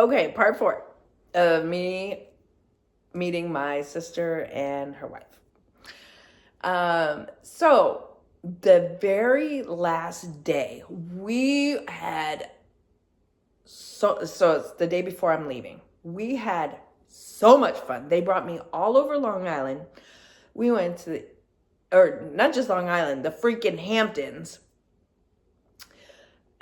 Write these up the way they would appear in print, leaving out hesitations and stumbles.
Okay, part 4 of me meeting my sister and her wife. So the very last day we had, so it's the day before I'm leaving. We had so much fun. They brought me all over Long Island. We went to or not just Long Island, the freaking Hamptons.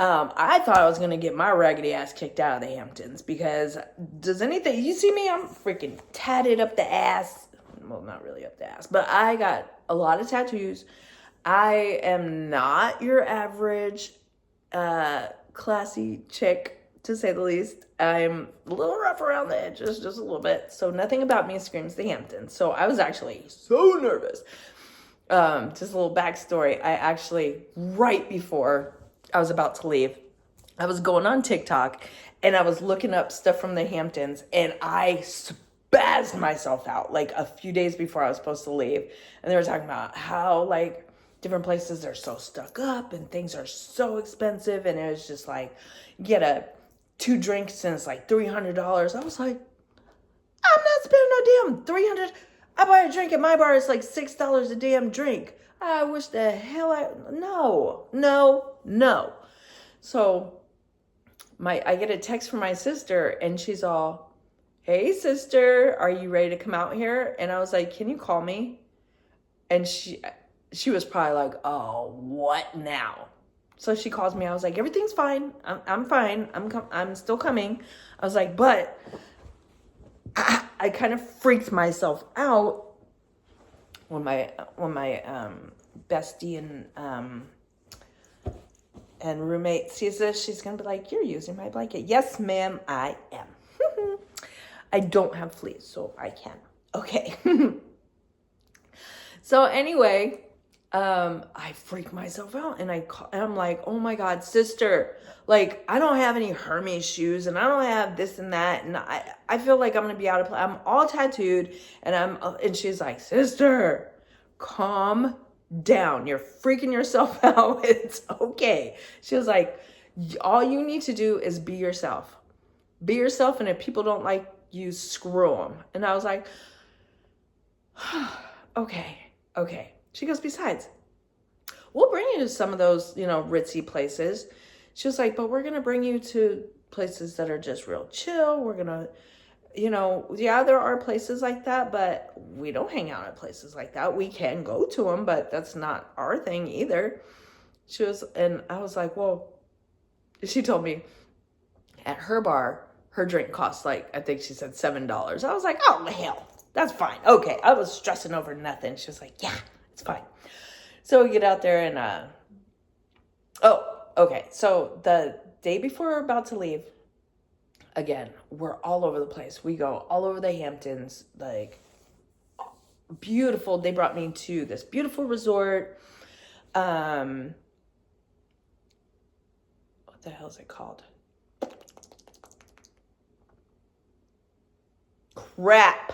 I thought I was gonna get my raggedy ass kicked out of the Hamptons because you see me? I'm freaking tatted up the ass. Well, not really up the ass, but I got a lot of tattoos. I am not your average classy chick, to say the least. I'm a little rough around the edges, just a little bit. So nothing about me screams the Hamptons. So I was actually so nervous. Just a little backstory. I actually, right before I was about to leave, I was going on TikTok and I was looking up stuff from the Hamptons, and I spazzed myself out like a few days before I was supposed to leave. And they were talking about how like different places are so stuck up and things are so expensive. And it was just like, you get 2 drinks and it's like $300. I was like, I'm not spending no damn 300. I buy a drink at my bar, it's like $6 a damn drink. I wish the hell no. So I get a text from my sister and she's all, hey sister, are you ready to come out here? And I was like, can you call me? And she was probably like, oh, what now? So she calls me. I was like, everything's fine. I'm fine. I'm still coming. I was like, but I kind of freaked myself out when my bestie and roommate sees this. She's gonna be like, you're using my blanket. Yes, ma'am, I am. I don't have fleas, so I can. Okay. So anyway, I freaked myself out and I'm like, oh my God, sister, like I don't have any Hermes shoes and I don't have this and that. And I feel like I'm going to be out of place. I'm all tattooed and she's like, sister, calm down. You're freaking yourself out. It's okay. She was like, all you need to do is be yourself. Be yourself. And if people don't like you, screw them. And I was like, okay. She goes, besides, we'll bring you to some of those, ritzy places. She was like, but we're going to bring you to places that are just real chill. We're going to, yeah, there are places like that, but we don't hang out at places like that. We can go to them, but that's not our thing either. And I was like, well, she told me at her bar, her drink costs like, I think she said $7. I was like, oh, hell, that's fine. Okay. I was stressing over nothing. She was like, yeah, it's fine. So we get out there and, okay. So the day before we're about to leave, again, we're all over the place. We go all over the Hamptons, like beautiful. They brought me to this beautiful resort. What the hell is it called? Crap.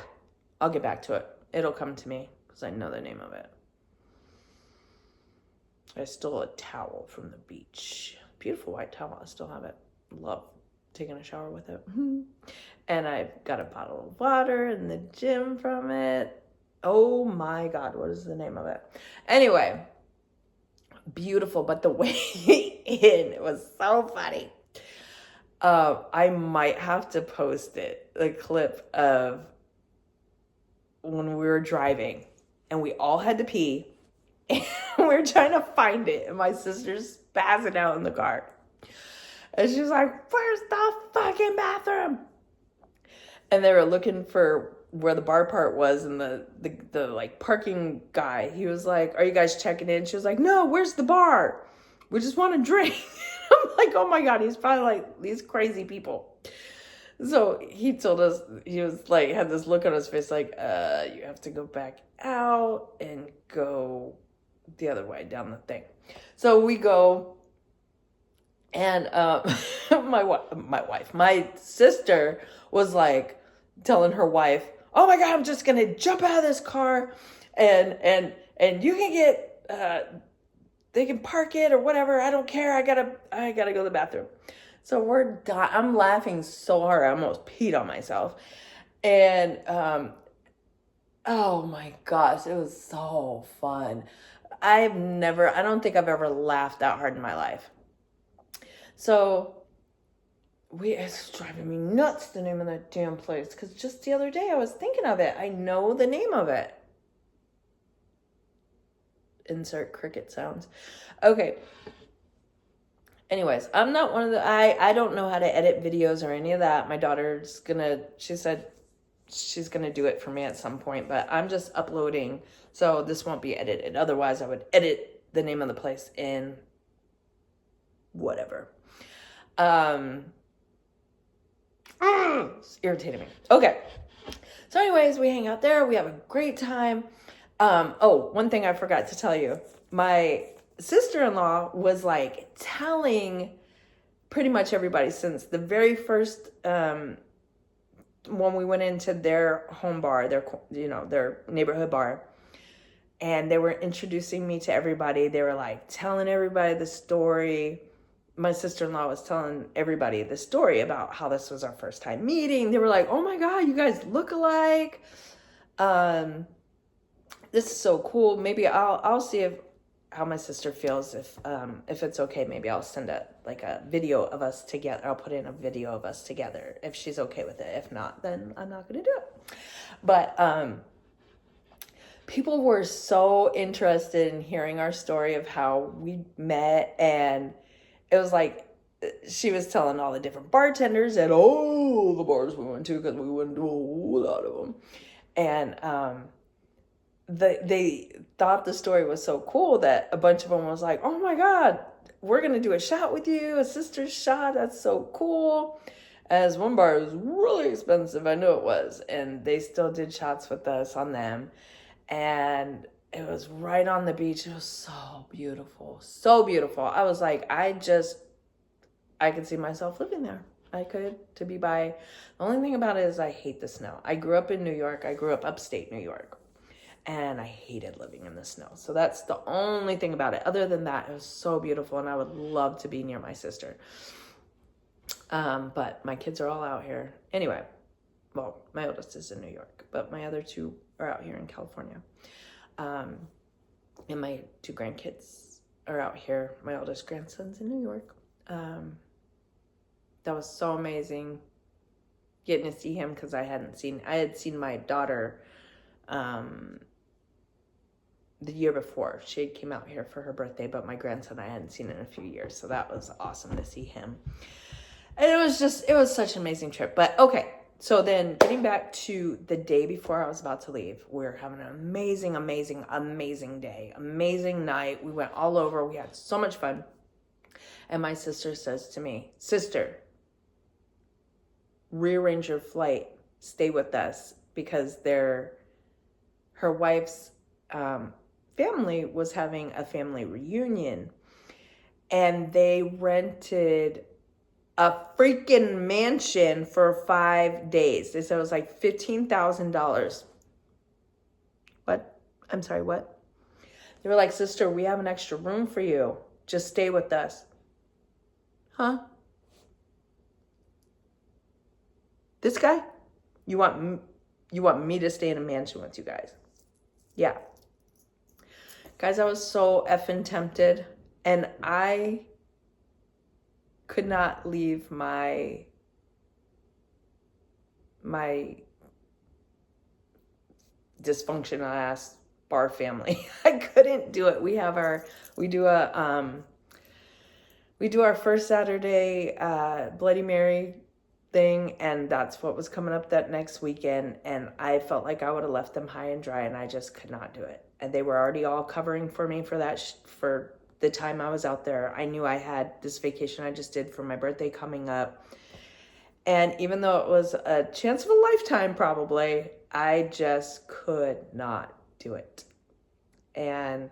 I'll get back to it. It'll come to me because I know the name of it. I stole a towel from the beach. Beautiful white towel. I still have it. Love taking a shower with it. And I've got a bottle of water in the gym from it. Oh my God, what is the name of it? Anyway, beautiful, but the way in, it was so funny. I might have to post it, the clip of when we were driving and we all had to pee and we were trying to find it and my sister's spazzing out in the car. And she was like, where's the fucking bathroom? And they were looking for where the bar part was, and the like parking guy, he was like, are you guys checking in? She was like, no, where's the bar? We just want to drink. I'm like, oh my God, he's probably like these crazy people. So he told us, he was like, had this look on his face like, you have to go back out and go the other way down the thing. So we go, and my sister was like telling her wife, oh my God, I'm just going to jump out of this car and you can get, they can park it or whatever. I don't care. I gotta go to the bathroom. So we're done. I'm laughing so hard. I almost peed on myself. And oh my gosh, it was so fun. I don't think I've ever laughed that hard in my life. So it's driving me nuts, the name of that damn place. Because just the other day I was thinking of it. I know the name of it. Insert cricket sounds. Okay. Anyways, I'm not one of the, I don't know how to edit videos or any of that. My daughter's she said she's gonna do it for me at some point, but I'm just uploading, so this won't be edited. Otherwise, I would edit the name of the place in whatever. It's irritating me. Okay. So anyways, we hang out there. We have a great time. Oh, one thing I forgot to tell you. My sister-in-law was like telling pretty much everybody since the very first when we went into their home bar, their neighborhood bar, and they were introducing me to everybody. They were like telling everybody the story. My sister-in-law was telling everybody the story about how this was our first time meeting. They were like, "Oh my God, you guys look alike. This is so cool." Maybe I'll see how my sister feels, if it's okay. Maybe I'll send a video of us together. I'll put in a video of us together if she's okay with it. If not, then I'm not gonna do it. But people were so interested in hearing our story of how we met, and it was like she was telling all the different bartenders at all the bars we went to, because we went to a whole lot of them, and they thought the story was so cool that a bunch of them was like, "Oh my God, we're gonna do a shot with you, a sister's shot. That's so cool." As one bar was really expensive, I knew it was, and they still did shots with us on them, and it was right on the beach. It was so beautiful, so beautiful. I was like, I could see myself living there. I could, to be by. The only thing about it is I hate the snow. I grew up in New York. I grew up upstate New York. And I hated living in the snow. So that's the only thing about it. Other than that, it was so beautiful, and I would love to be near my sister. But my kids are all out here. Anyway, well, my oldest is in New York, but my other two are out here in California. And my two grandkids are out here. My oldest grandson's in New York. That was so amazing getting to see him, because I had seen my daughter the year before. She came out here for her birthday, but my grandson I hadn't seen in a few years, so that was awesome to see him. And it was such an amazing trip. But okay, so then getting back to the day before I was about to leave, we were having an amazing, amazing, amazing day, amazing night. We went all over. We had so much fun. And my sister says to me, "Sister, rearrange your flight, stay with us," because her wife's family was having a family reunion, and they rented a freaking mansion for 5 days. They said it was like $15,000. What? I'm sorry, what? They were like, "Sister, we have an extra room for you. Just stay with us." Huh? This guy? You want me to stay in a mansion with you guys? Yeah. Guys, I was so effing tempted, and I could not leave my dysfunctional ass bar family. I couldn't do it. We do our first Saturday Bloody Mary thing, and that's what was coming up that next weekend, and I felt like I would have left them high and dry, and I just could not do it. And they were already all covering for me for that for the time I was out there. I knew I had this vacation I just did for my birthday coming up, and even though it was a chance of a lifetime probably, I just could not do it. And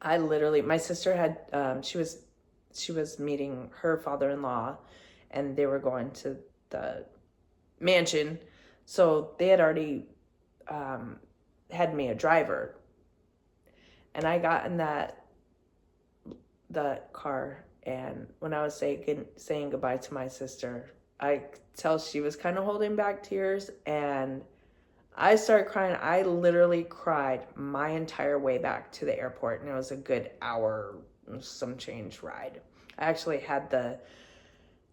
I literally, my sister had she was meeting her father-in-law, and they were going to the mansion, so they had already had me a driver, and I got in the car, And when I was saying goodbye to my sister, I could tell she was kind of holding back tears, and I started crying. I literally cried my entire way back to the airport, and it was a good hour, some change ride. I actually had the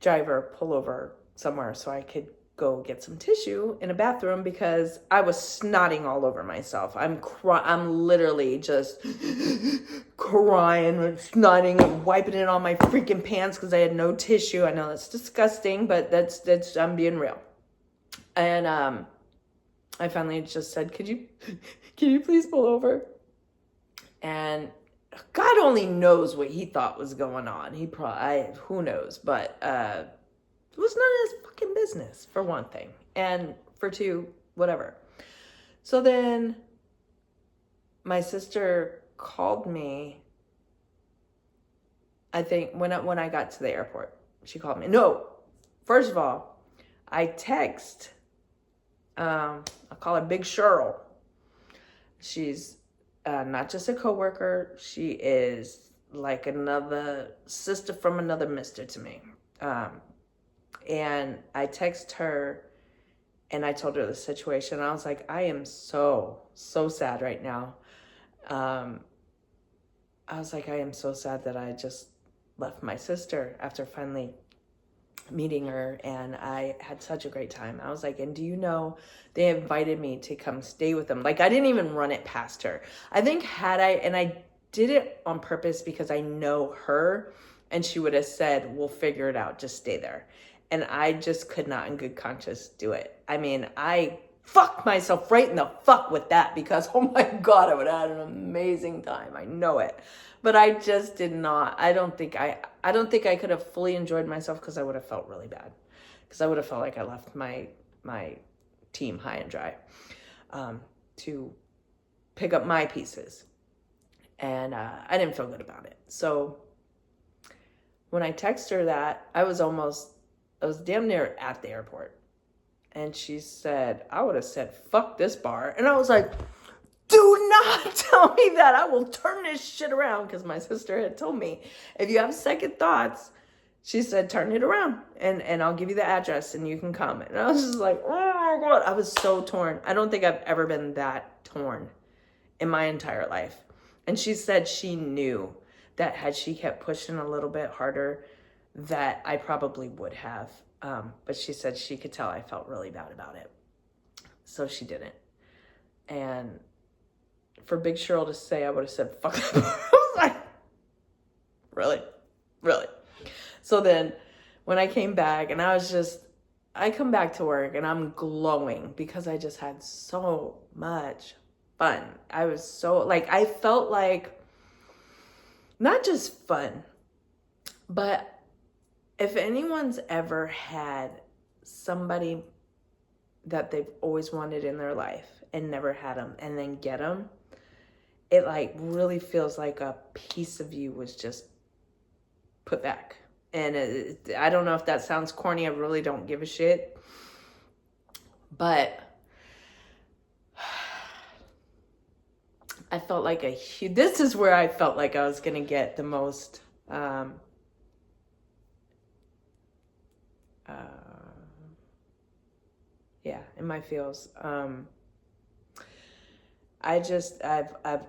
driver pull over somewhere so I could go get some tissue in a bathroom because I was snotting all over myself. I'm literally just crying and snotting and wiping it on my freaking pants because I had no tissue. I know that's disgusting, but that's I'm being real. And I finally just said, can you please pull over? And God only knows what he thought was going on. Who knows, but it was none of his fucking business, for one thing. And for two, whatever. So then my sister called me, I think, when I got to the airport. She called me. No, first of all, I text, I call her Big Cheryl. She's not just a coworker. She is like another sister from another mister to me. And I text her and I told her the situation. I was like, I am so sad right now. I was like, I am so sad that I just left my sister after finally meeting her, and I had such a great time. I was like, and do you know, they invited me to come stay with them. Like, I didn't even run it past her. I think I did it on purpose because I know her, and she would have said, we'll figure it out, just stay there. And I just could not in good conscience do it. I mean, I fucked myself right in the fuck with that because, oh my God, I would have had an amazing time. I know it. But I just did not. I don't think I could have fully enjoyed myself because I would have felt really bad. Because I would have felt like I left my team high and dry to pick up my pieces. And I didn't feel good about it. So when I texted her that, I was damn near at the airport. And she said, I would have said, fuck this bar. And I was like, do not tell me that. I will turn this shit around. Because my sister had told me, if you have second thoughts, she said, turn it around and I'll give you the address and you can come. And I was just like, oh my God. I was so torn. I don't think I've ever been that torn in my entire life. And she said she knew that had she kept pushing a little bit harder, that I probably would have. But she said she could tell I felt really bad about it. So she didn't. And for Big Cheryl to say I would have said, fuck that. I was like, really? Really? So then when I came back and I come back to work and I'm glowing because I just had so much fun. I was so, I felt like, not just fun, but if anyone's ever had somebody that they've always wanted in their life and never had them and then get them, it really feels like a piece of you was just put back. And I don't know if that sounds corny. I really don't give a shit. But I felt like this is where I felt like I was going to get the most in my feels. I've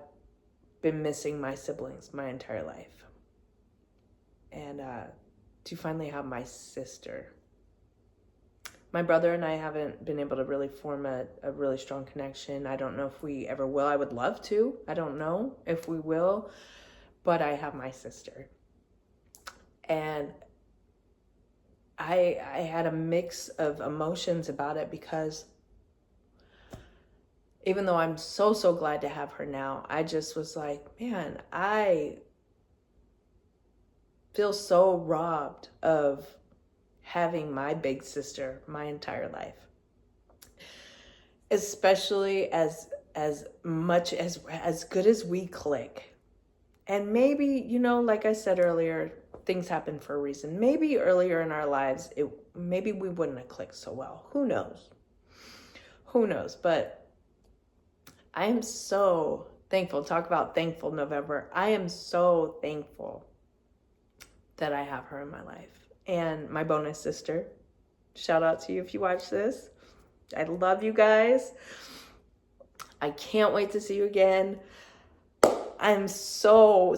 been missing my siblings my entire life. And to finally have my sister. My brother and I haven't been able to really form a really strong connection. I don't know if we ever will. I would love to. I don't know if we will. But I have my sister. And I had a mix of emotions about it because even though I'm so glad to have her now, I just was like, man, I feel so robbed of having my big sister my entire life. Especially as much as good as we click. And maybe, like I said earlier, things happen for a reason. Maybe earlier in our lives, maybe we wouldn't have clicked so well. Who knows? But I am so thankful. Talk about thankful November. I am so thankful that I have her in my life. And my bonus sister, shout out to you if you watch this. I love you guys. I can't wait to see you again. I'm so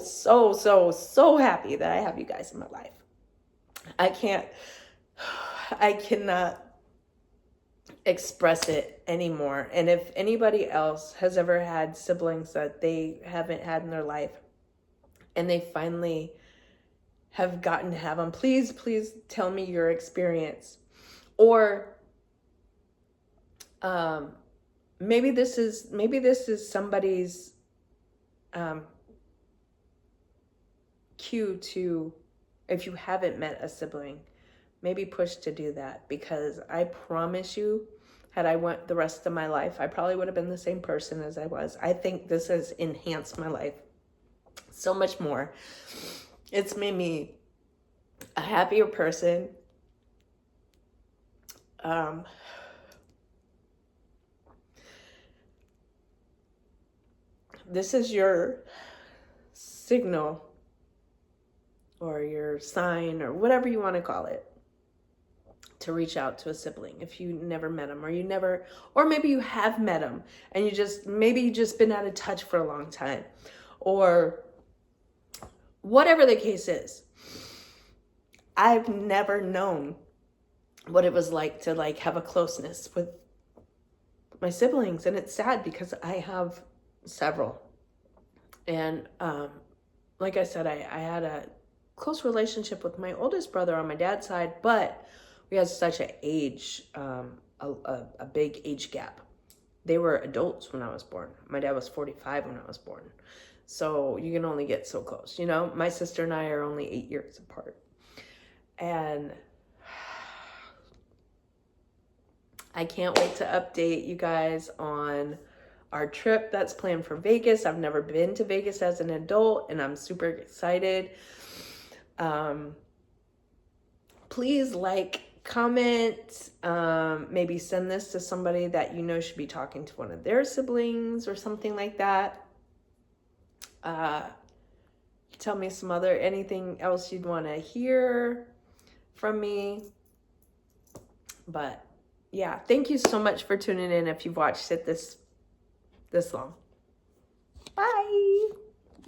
happy that I have you guys in my life. I cannot express it anymore. And if anybody else has ever had siblings that they haven't had in their life and they finally have gotten to have them, please tell me your experience. Or maybe this is somebody's cue to, if you haven't met a sibling, maybe push to do that, because I promise you, had I went the rest of my life, I probably would have been the same person as I was. I think this has enhanced my life so much more. It's made me a happier person. This is your signal or your sign or whatever you want to call it, to reach out to a sibling if you never met them, or maybe you have met them and you just been out of touch for a long time, or whatever the case is. I've never known what it was like to have a closeness with my siblings, and it's sad because I have several. And like I said, I had a close relationship with my oldest brother on my dad's side, but we had such a big age gap. They were adults when I was born. My dad was 45 when I was born. So you can only get so close. My sister and I are only 8 years apart. And I can't wait to update you guys on our trip that's planned for Vegas. I've never been to Vegas as an adult, and I'm super excited. Please comment, maybe send this to somebody that should be talking to one of their siblings or something like that. Tell me anything else you'd want to hear from me. But yeah, thank you so much for tuning in if you've watched it this long.